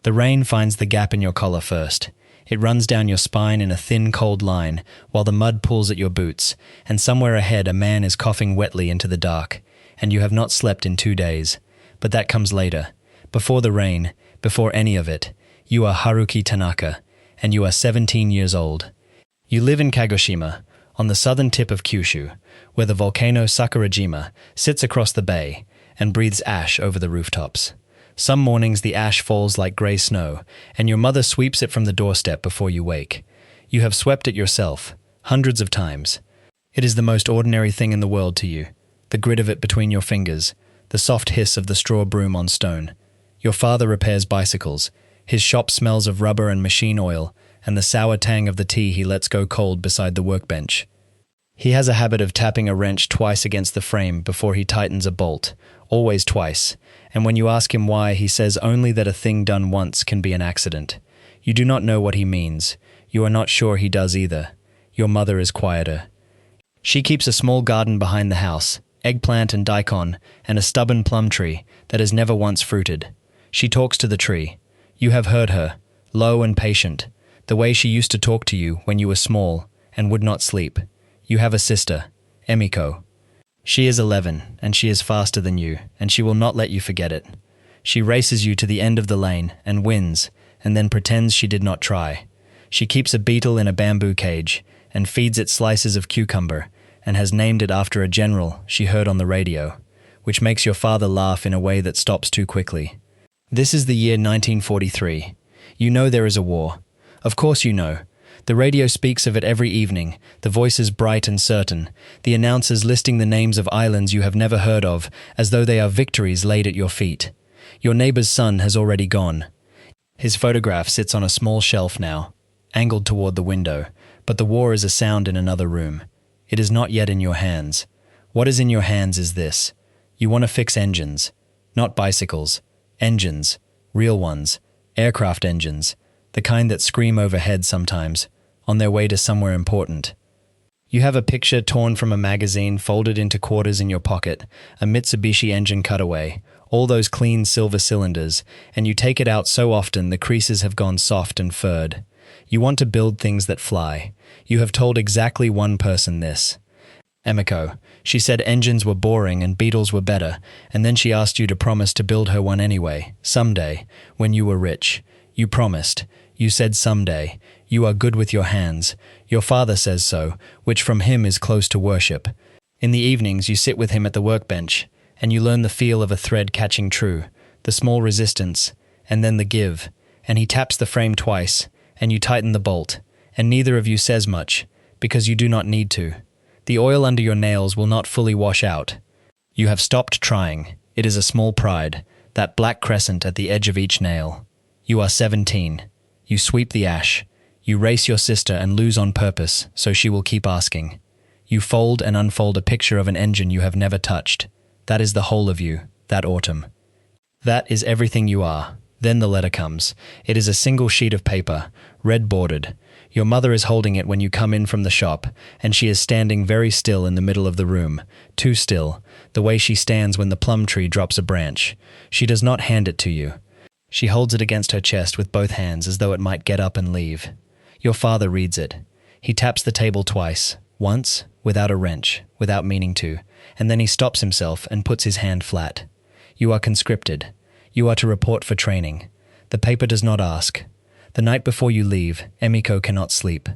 The rain finds the gap in your collar first. It runs down your spine in a thin, cold line, while the mud pulls at your boots, and somewhere ahead a man is coughing wetly into the dark, and you have not slept in 2 days. But that comes later. Before the rain, before any of it, you are Haruki Tanaka, and you are 17 years old. You live in Kagoshima, on the southern tip of Kyushu, where the volcano Sakurajima sits across the bay and breathes ash over the rooftops. Some mornings the ash falls like grey snow, and your mother sweeps it from the doorstep before you wake. You have swept it yourself, hundreds of times. It is the most ordinary thing in the world to you, the grit of it between your fingers, the soft hiss of the straw broom on stone. Your father repairs bicycles. His shop smells of rubber and machine oil, and the sour tang of the tea he lets go cold beside the workbench. He has a habit of tapping a wrench twice against the frame before he tightens a bolt, always twice, and when you ask him why, he says only that a thing done once can be an accident. You do not know what he means. You are not sure he does either. Your mother is quieter. She keeps a small garden behind the house, eggplant and daikon, and a stubborn plum tree that has never once fruited. She talks to the tree. You have heard her, low and patient, the way she used to talk to you when you were small and would not sleep. You have a sister, Emiko. She is 11, and she is faster than you, and she will not let you forget it. She races you to the end of the lane and wins, and then pretends she did not try. She keeps a beetle in a bamboo cage and feeds it slices of cucumber and has named it after a general she heard on the radio, which makes your father laugh in a way that stops too quickly. This is the year 1943. You know there is a war. Of course you know. The radio speaks of it every evening, the voices bright and certain, the announcers listing the names of islands you have never heard of, as though they are victories laid at your feet. Your neighbor's son has already gone. His photograph sits on a small shelf now, angled toward the window, but the war is a sound in another room. It is not yet in your hands. What is in your hands is this. You want to fix engines. Not bicycles. Engines. Real ones. Aircraft engines. The kind that scream overhead sometimes, on their way to somewhere important. You have a picture torn from a magazine folded into quarters in your pocket, a Mitsubishi engine cutaway, all those clean silver cylinders, and you take it out so often the creases have gone soft and furred. You want to build things that fly. You have told exactly one person this. Emiko. She said engines were boring and beetles were better, and then she asked you to promise to build her one anyway, someday, when you were rich. You promised. You said someday. You are good with your hands. Your father says so, which from him is close to worship. In the evenings you sit with him at the workbench, and you learn the feel of a thread catching true, the small resistance, and then the give, and he taps the frame twice, and you tighten the bolt, and neither of you says much, because you do not need to. The oil under your nails will not fully wash out. You have stopped trying. It is a small pride, that black crescent at the edge of each nail. You are 17. You sweep the ash. You race your sister and lose on purpose, so she will keep asking. You fold and unfold a picture of an engine you have never touched. That is the whole of you, that autumn. That is everything you are. Then the letter comes. It is a single sheet of paper, red-bordered. Your mother is holding it when you come in from the shop, and she is standing very still in the middle of the room, too still, the way she stands when the plum tree drops a branch. She does not hand it to you. She holds it against her chest with both hands as though it might get up and leave. Your father reads it. He taps the table twice, once, without a wrench, without meaning to, and then he stops himself and puts his hand flat. You are conscripted. You are to report for training. The paper does not ask. The night before you leave, Emiko cannot sleep.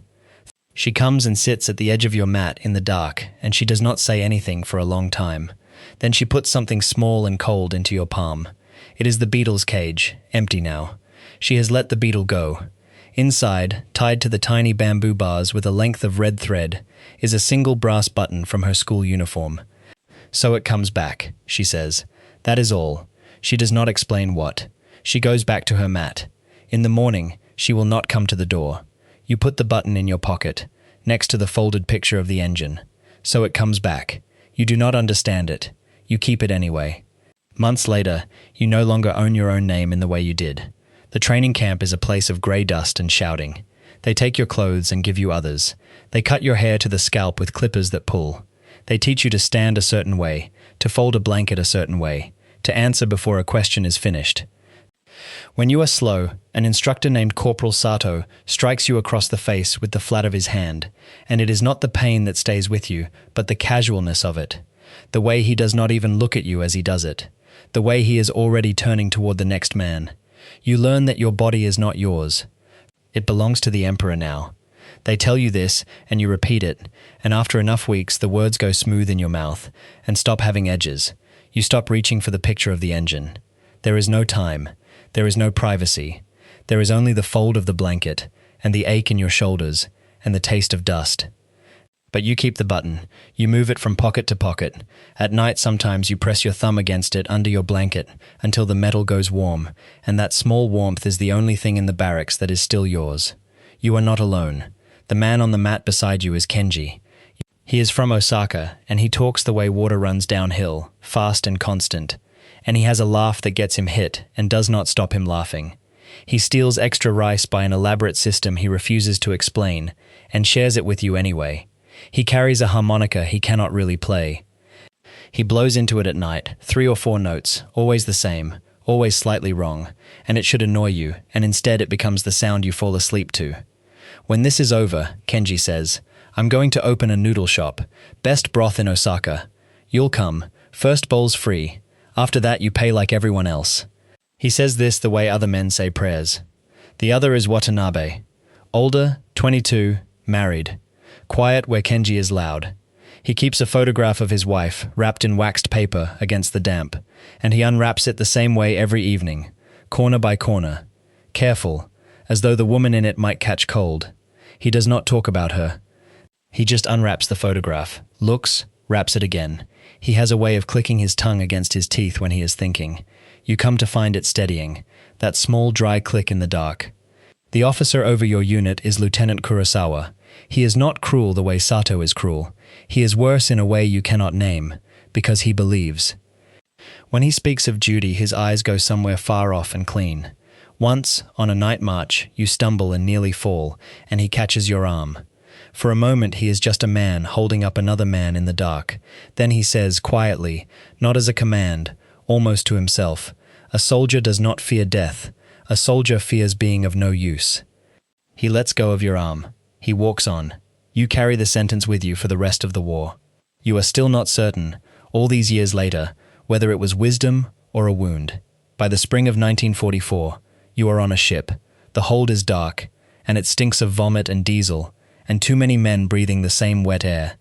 She comes and sits at the edge of your mat in the dark, and she does not say anything for a long time. Then she puts something small and cold into your palm. It is the beetle's cage, empty now. She has let the beetle go. Inside, tied to the tiny bamboo bars with a length of red thread, is a single brass button from her school uniform. So it comes back, she says. That is all. She does not explain what. She goes back to her mat. In the morning, she will not come to the door. You put the button in your pocket, next to the folded picture of the engine. So it comes back. You do not understand it. You keep it anyway. Months later, you no longer own your own name in the way you did. The training camp is a place of grey dust and shouting. They take your clothes and give you others. They cut your hair to the scalp with clippers that pull. They teach you to stand a certain way, to fold a blanket a certain way, to answer before a question is finished. When you are slow, an instructor named Corporal Sato strikes you across the face with the flat of his hand, and it is not the pain that stays with you, but the casualness of it. The way he does not even look at you as he does it. The way he is already turning toward the next man. You learn that your body is not yours. It belongs to the Emperor now. They tell you this, and you repeat it, and after enough weeks the words go smooth in your mouth, and stop having edges. You stop reaching for the picture of the engine. There is no time. There is no privacy. There is only the fold of the blanket, and the ache in your shoulders, and the taste of dust. But you keep the button. You move it from pocket to pocket. At night sometimes you press your thumb against it under your blanket until the metal goes warm, and that small warmth is the only thing in the barracks that is still yours. You are not alone. The man on the mat beside you is Kenji. He is from Osaka, and he talks the way water runs downhill, fast and constant. And he has a laugh that gets him hit and does not stop him laughing. He steals extra rice by an elaborate system he refuses to explain, and shares it with you anyway. He carries a harmonica he cannot really play. He blows into it at night, 3 or 4 notes, always the same, always slightly wrong, and it should annoy you, and instead it becomes the sound you fall asleep to. When this is over, Kenji says, I'm going to open a noodle shop. Best broth in Osaka. You'll come. First bowl's free. After that you pay like everyone else. He says this the way other men say prayers. The other is Watanabe. Older, 22, married. Quiet where Kenji is loud. He keeps a photograph of his wife, wrapped in waxed paper, against the damp, and he unwraps it the same way every evening, corner by corner. Careful, as though the woman in it might catch cold. He does not talk about her. He just unwraps the photograph, looks, wraps it again. He has a way of clicking his tongue against his teeth when he is thinking. You come to find it steadying, that small dry click in the dark. The officer over your unit is Lieutenant Kurosawa. He is not cruel the way Sato is cruel. He is worse in a way you cannot name, because he believes. When he speaks of duty, his eyes go somewhere far off and clean. Once, on a night march, you stumble and nearly fall, and he catches your arm. For a moment he is just a man holding up another man in the dark. Then he says, quietly, not as a command, almost to himself, a soldier does not fear death. A soldier fears being of no use. He lets go of your arm. He walks on. You carry the sentence with you for the rest of the war. You are still not certain, all these years later, whether it was wisdom or a wound. By the spring of 1944, you are on a ship. The hold is dark, and it stinks of vomit and diesel, and too many men breathing the same wet air.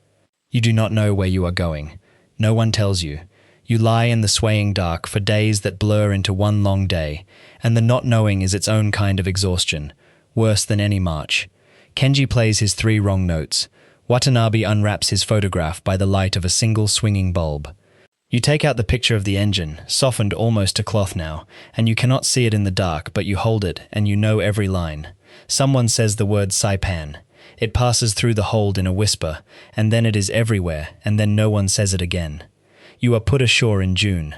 You do not know where you are going. No one tells you. You lie in the swaying dark for days that blur into one long day, and the not knowing is its own kind of exhaustion, worse than any march. Kenji plays his 3 wrong notes. Watanabe unwraps his photograph by the light of a single swinging bulb. You take out the picture of the engine, softened almost to cloth now, and you cannot see it in the dark, but you hold it, and you know every line. Someone says the word Saipan. It passes through the hold in a whisper, and then it is everywhere, and then no one says it again. You are put ashore in June.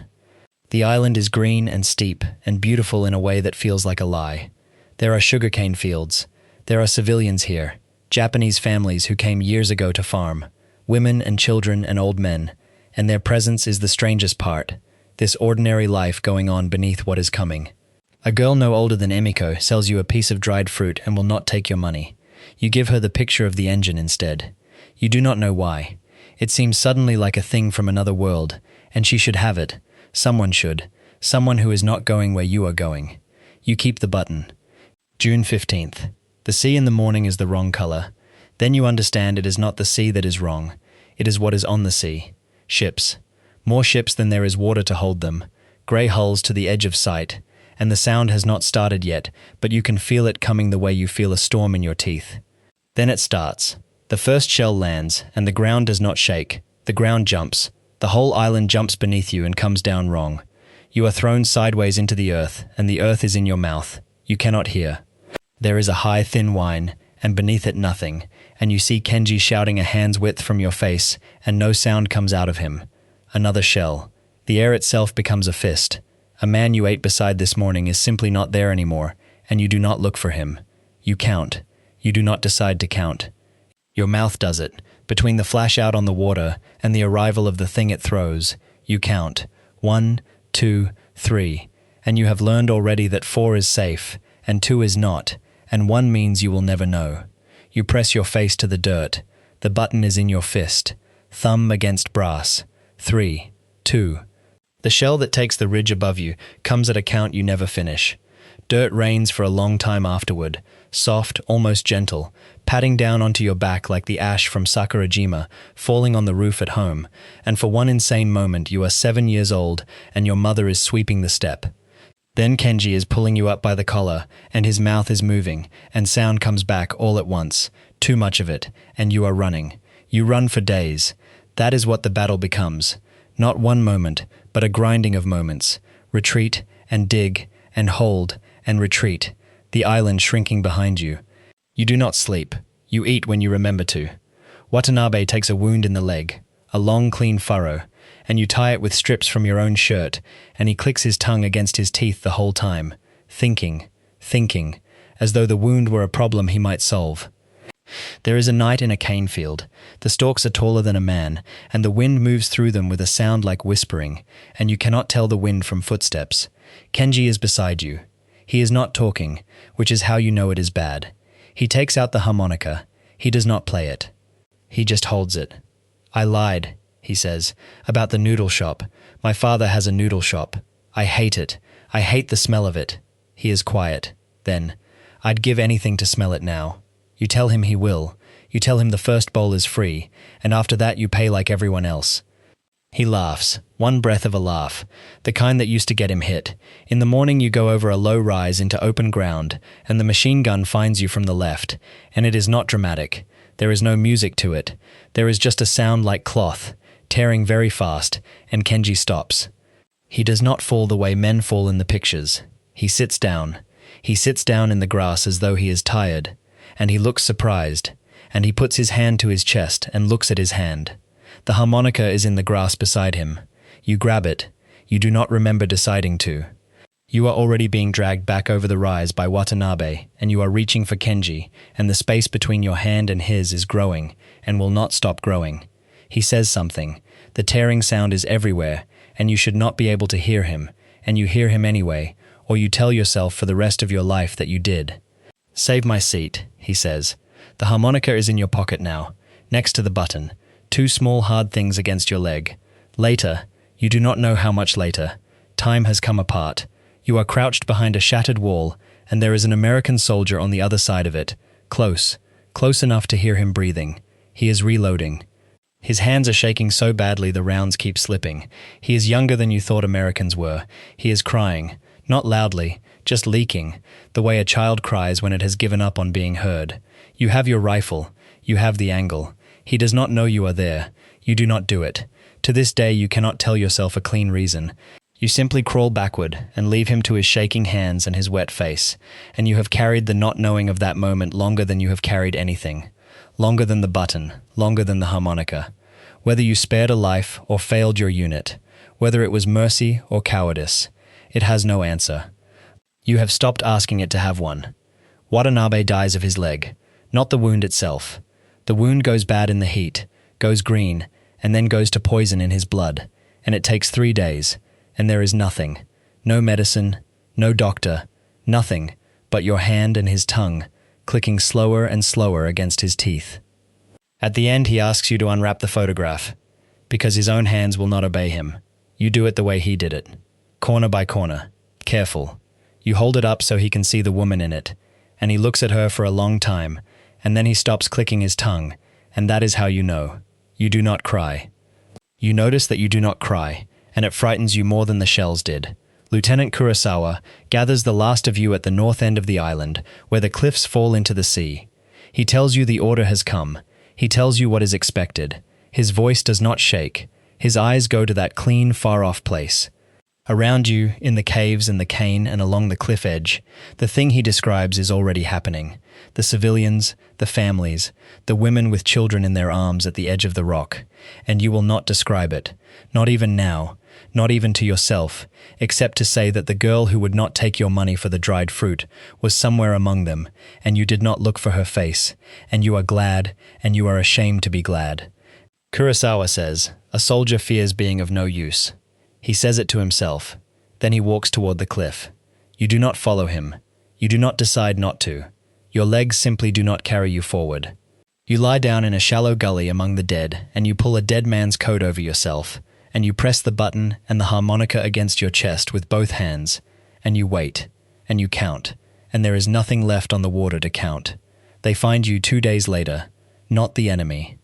The island is green and steep, and beautiful in a way that feels like a lie. There are sugarcane fields. There are civilians here, Japanese families who came years ago to farm, women and children and old men, and their presence is the strangest part, this ordinary life going on beneath what is coming. A girl no older than Emiko sells you a piece of dried fruit and will not take your money. You give her the picture of the engine instead. You do not know why. It seems suddenly like a thing from another world, and she should have it. Someone should. Someone who is not going where you are going. You keep the button. June 15th. The sea in the morning is the wrong color. Then you understand it is not the sea that is wrong. It is what is on the sea. Ships. More ships than there is water to hold them. Grey hulls to the edge of sight. And the sound has not started yet, but you can feel it coming the way you feel a storm in your teeth. Then it starts. The first shell lands, and the ground does not shake. The ground jumps. The whole island jumps beneath you and comes down wrong. You are thrown sideways into the earth, and the earth is in your mouth. You cannot hear. There is a high, thin whine, and beneath it nothing, and you see Kenji shouting a hand's width from your face, and no sound comes out of him. Another shell. The air itself becomes a fist. A man you ate beside this morning is simply not there anymore, and you do not look for him. You count. You do not decide to count. Your mouth does it. Between the flash out on the water and the arrival of the thing it throws, you count. 1, 2, 3. and you have learned already that 4 is safe, and 2 is not, and 1 means you will never know. You press your face to the dirt. The button is in your fist. Thumb against brass. 3, 2. The shell that takes the ridge above you comes at a count you never finish. Dirt rains for a long time afterward, soft, almost gentle, patting down onto your back like the ash from Sakurajima, falling on the roof at home, and for one insane moment you are 7 years old and your mother is sweeping the step. Then Kenji is pulling you up by the collar, and his mouth is moving, and sound comes back all at once, too much of it, and you are running. You run for days. That is what the battle becomes. Not one moment, but a grinding of moments. Retreat, and dig, and hold, and retreat, the island shrinking behind you. You do not sleep. You eat when you remember to. Watanabe takes a wound in the leg, a long clean furrow, and you tie it with strips from your own shirt, and he clicks his tongue against his teeth the whole time, thinking, as though the wound were a problem he might solve. There is a night in a cane field. The stalks are taller than a man, and the wind moves through them with a sound like whispering, and you cannot tell the wind from footsteps. Kenji is beside you. He is not talking, which is how you know it is bad. He takes out the harmonica. He does not play it. He just holds it. I lied, he says, about the noodle shop. My father has a noodle shop. I hate it. I hate the smell of it. He is quiet. Then, I'd give anything to smell it now. You tell him he will. You tell him the first bowl is free, and after that you pay like everyone else. He laughs, one breath of a laugh, the kind that used to get him hit. In the morning you go over a low rise into open ground, and the machine gun finds you from the left, and it is not dramatic. There is no music to it. There is just a sound like cloth, tearing very fast, and Kenji stops. He does not fall the way men fall in the pictures. He sits down. He sits down in the grass as though he is tired, and he looks surprised, and he puts his hand to his chest and looks at his hand. The harmonica is in the grass beside him. You grab it. You do not remember deciding to. You are already being dragged back over the rise by Watanabe, and you are reaching for Kenji, and the space between your hand and his is growing, and will not stop growing. He says something. The tearing sound is everywhere, and you should not be able to hear him, and you hear him anyway, or you tell yourself for the rest of your life that you did. Save my seat, he says. The harmonica is in your pocket now, next to the button. 2 small hard things against your leg. Later, you do not know how much later. Time has come apart. You are crouched behind a shattered wall, and there is an American soldier on the other side of it. Close enough to hear him breathing. He is reloading. His hands are shaking so badly the rounds keep slipping. He is younger than you thought Americans were. He is crying, not loudly, just leaking, the way a child cries when it has given up on being heard. You have your rifle. You have the angle. He does not know you are there. You do not do it. To this day you cannot tell yourself a clean reason. You simply crawl backward and leave him to his shaking hands and his wet face, and you have carried the not knowing of that moment longer than you have carried anything. Longer than the button, longer than the harmonica. Whether you spared a life or failed your unit, whether it was mercy or cowardice, it has no answer. You have stopped asking it to have one. Watanabe dies of his leg, not the wound itself. The wound goes bad in the heat, goes green, and then goes to poison in his blood, and it takes 3 days, and there is nothing. No medicine, no doctor, nothing, but your hand and his tongue, clicking slower and slower against his teeth. At the end he asks you to unwrap the photograph, because his own hands will not obey him. You do it the way he did it, corner by corner, careful. You hold it up so he can see the woman in it, and he looks at her for a long time, and then he stops clicking his tongue, and that is how you know. You do not cry. You notice that you do not cry, and it frightens you more than the shells did. Lieutenant Kurosawa gathers the last of you at the north end of the island, where the cliffs fall into the sea. He tells you the order has come. He tells you what is expected. His voice does not shake. His eyes go to that clean, far-off place. Around you, in the caves and the cane and along the cliff edge, the thing he describes is already happening. The civilians, the families, the women with children in their arms at the edge of the rock, and you will not describe it, not even now, not even to yourself, except to say that the girl who would not take your money for the dried fruit was somewhere among them, and you did not look for her face, and you are glad, and you are ashamed to be glad. Kurosawa says, a soldier fears being of no use. He says it to himself. Then he walks toward the cliff. You do not follow him. You do not decide not to. Your legs simply do not carry you forward. You lie down in a shallow gully among the dead, and you pull a dead man's coat over yourself, and you press the button and the harmonica against your chest with both hands, and you wait, and you count, and there is nothing left on the water to count. They find you 2 days later, not the enemy.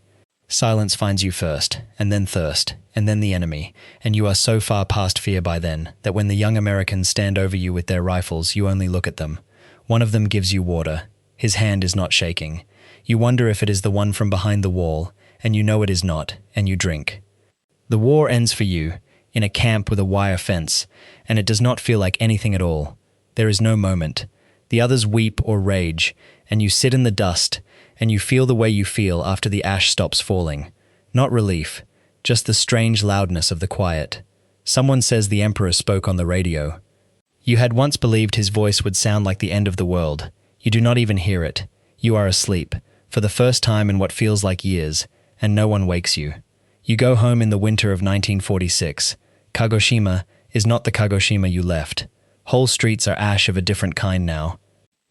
Silence finds you first, and then thirst, and then the enemy, and you are so far past fear by then that when the young Americans stand over you with their rifles, you only look at them. One of them gives you water. His hand is not shaking. You wonder if it is the one from behind the wall, and you know it is not, and you drink. The war ends for you, in a camp with a wire fence, and it does not feel like anything at all. There is no moment. The others weep or rage, and you sit in the dust, and you feel the way you feel after the ash stops falling. Not relief, just the strange loudness of the quiet. Someone says the emperor spoke on the radio. You had once believed his voice would sound like the end of the world. You do not even hear it. You are asleep, for the first time in what feels like years, and no one wakes you. You go home in the winter of 1946. Kagoshima is not the Kagoshima you left. Whole streets are ash of a different kind now.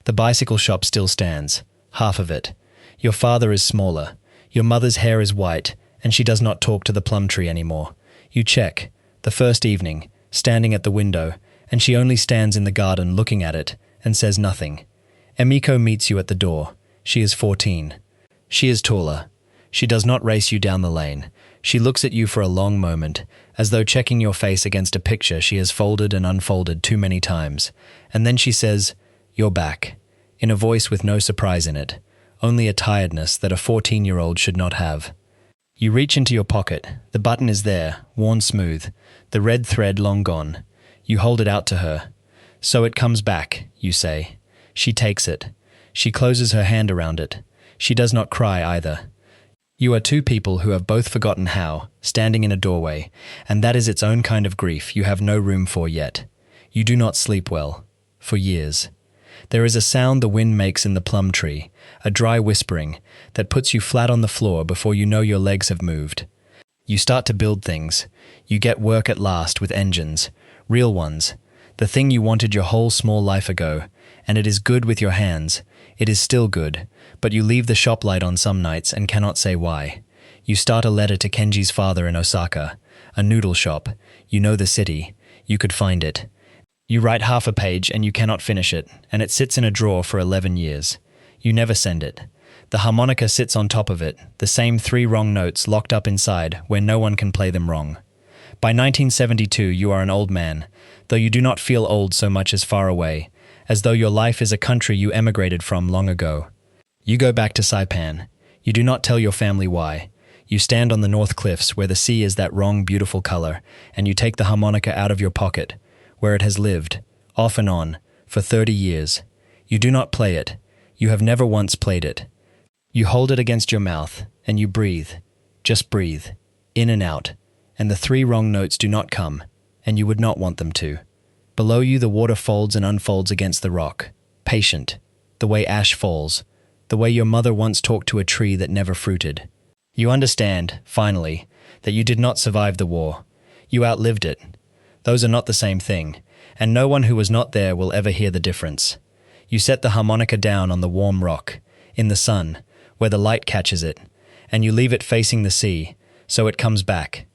The bicycle shop still stands, half of it. Your father is smaller. Your mother's hair is white, and she does not talk to the plum tree anymore. You check, the first evening, standing at the window, and she only stands in the garden looking at it, and says nothing. Emiko meets you at the door. She is 14. She is taller. She does not race you down the lane. She looks at you for a long moment, as though checking your face against a picture she has folded and unfolded too many times, and then she says, "You're back," in a voice with no surprise in it, only a tiredness that a 14-year-old should not have. You reach into your pocket. The button is there, worn smooth, the red thread long gone. You hold it out to her. "So it comes back," you say. She takes it. She closes her hand around it. She does not cry either. You are two people who have both forgotten how, standing in a doorway, and that is its own kind of grief you have no room for yet. You do not sleep well. For years. There is a sound the wind makes in the plum tree, a dry whispering, that puts you flat on the floor before you know your legs have moved. You start to build things. You get work at last with engines, real ones, the thing you wanted your whole small life ago, and it is good with your hands. It is still good, but you leave the shop light on some nights and cannot say why. You start a letter to Kenji's father in Osaka, a noodle shop. You know the city. You could find it. You write half a page and you cannot finish it, and it sits in a drawer for 11 years. You never send it. The harmonica sits on top of it, the same 3 wrong notes locked up inside where no one can play them wrong. By 1972 you are an old man, though you do not feel old so much as far away, as though your life is a country you emigrated from long ago. You go back to Saipan. You do not tell your family why. You stand on the North Cliffs where the sea is that wrong beautiful color, and you take the harmonica out of your pocket, where it has lived, off and on, for 30 years. You do not play it. You have never once played it. You hold it against your mouth, and you breathe. Just breathe. In and out. And the 3 wrong notes do not come, and you would not want them to. Below you the water folds and unfolds against the rock. Patient. The way ash falls. The way your mother once talked to a tree that never fruited. You understand, finally, that you did not survive the war. You outlived it. Those are not the same thing, and no one who was not there will ever hear the difference. You set the harmonica down on the warm rock, in the sun, where the light catches it, and you leave it facing the sea, so it comes back,